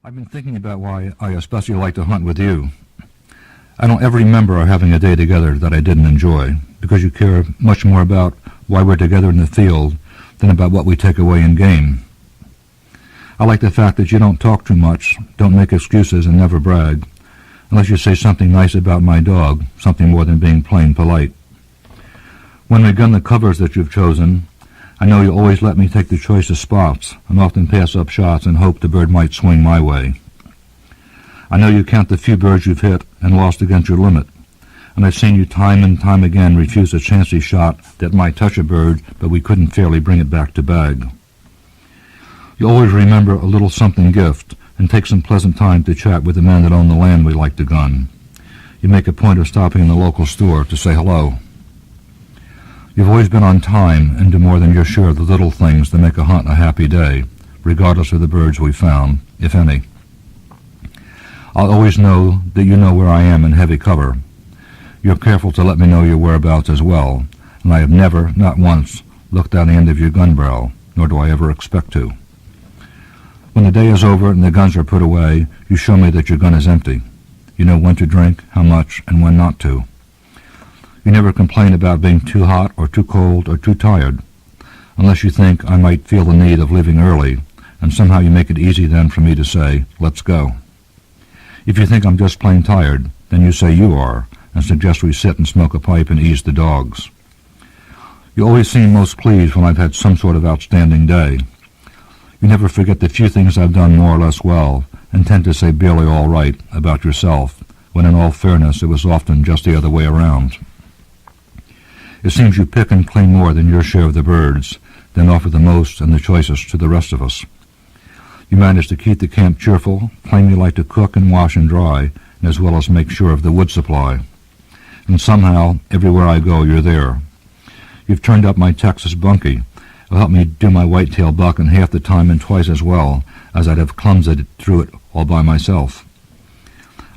I've been thinking about why I especially like to hunt with you. I don't ever remember having a day together that I didn't enjoy, because you care much more about why we're together in the field than about what we take away in game. I like the fact that you don't talk too much, don't make excuses, and never brag, unless you say something nice about my dog, something more than being plain polite. When we gun the covers that you've chosen, I know you always let me take the choicest spots, and often pass up shots and hope the bird might swing my way. I know you count the few birds you've hit and lost against your limit, and I've seen you time and time again refuse a chancy shot that might touch a bird, but we couldn't fairly bring it back to bag. You always remember a little something gift, and take some pleasant time to chat with the men that own the land we like to gun. You make a point of stopping in the local store to say hello. You've always been on time and do more than your share of the little things that make a hunt a happy day, regardless of the birds we found, if any. I'll always know that you know where I am in heavy cover. You're careful to let me know your whereabouts as well, and I have never, not once, looked down the end of your gun barrel, nor do I ever expect to. When the day is over and the guns are put away, you show me that your gun is empty. You know when to drink, how much, and when not to. You never complain about being too hot or too cold or too tired, unless you think I might feel the need of leaving early, and somehow you make it easy then for me to say, let's go. If you think I'm just plain tired, then you say you are, and suggest we sit and smoke a pipe and ease the dogs. You always seem most pleased when I've had some sort of outstanding day. You never forget the few things I've done more or less well, and tend to say barely all right about yourself, when in all fairness it was often just the other way around. It seems you pick and clean more than your share of the birds, then offer the most and the choicest to the rest of us. You manage to keep the camp cheerful, claim you like to cook and wash and dry, and as well as make sure of the wood supply. And somehow, everywhere I go, you're there. You've turned up my Texas bunkie. It'll help me do my whitetail buck in half the time and twice as well as I'd have clumsied through it all by myself.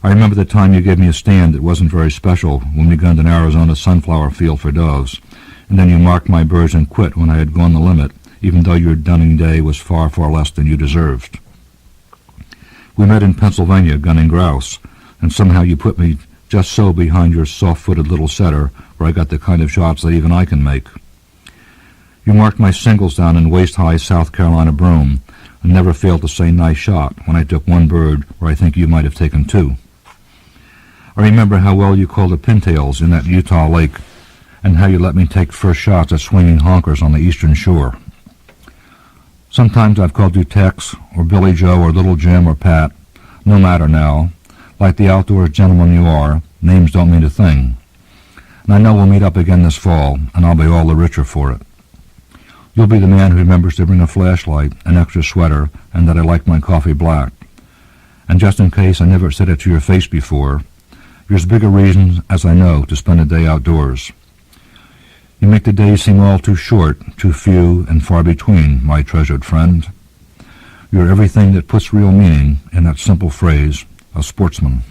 I remember the time you gave me a stand that wasn't very special when we gunned an Arizona sunflower field for doves, and then you marked my birds and quit when I had gone the limit, even though your dunning day was far, far less than you deserved. We met in Pennsylvania gunning grouse, and somehow you put me just so behind your soft-footed little setter where I got the kind of shots that even I can make. You marked my singles down in waist-high South Carolina broom, and never failed to say nice shot when I took one bird where I think you might have taken two. I remember how well you called the pintails in that Utah lake, and how you let me take first shots at swinging honkers on the eastern shore. Sometimes I've called you Tex, or Billy Joe, or Little Jim, or Pat. No matter now. Like the outdoors gentleman you are, names don't mean a thing. And I know we'll meet up again this fall, and I'll be all the richer for it. You'll be the man who remembers to bring a flashlight, an extra sweater, and that I like my coffee black. And just in case I never said it to your face before, there's bigger reasons, as I know, to spend a day outdoors. You make the days seem all too short, too few, and far between, my treasured friend. You're everything that puts real meaning in that simple phrase, a sportsman.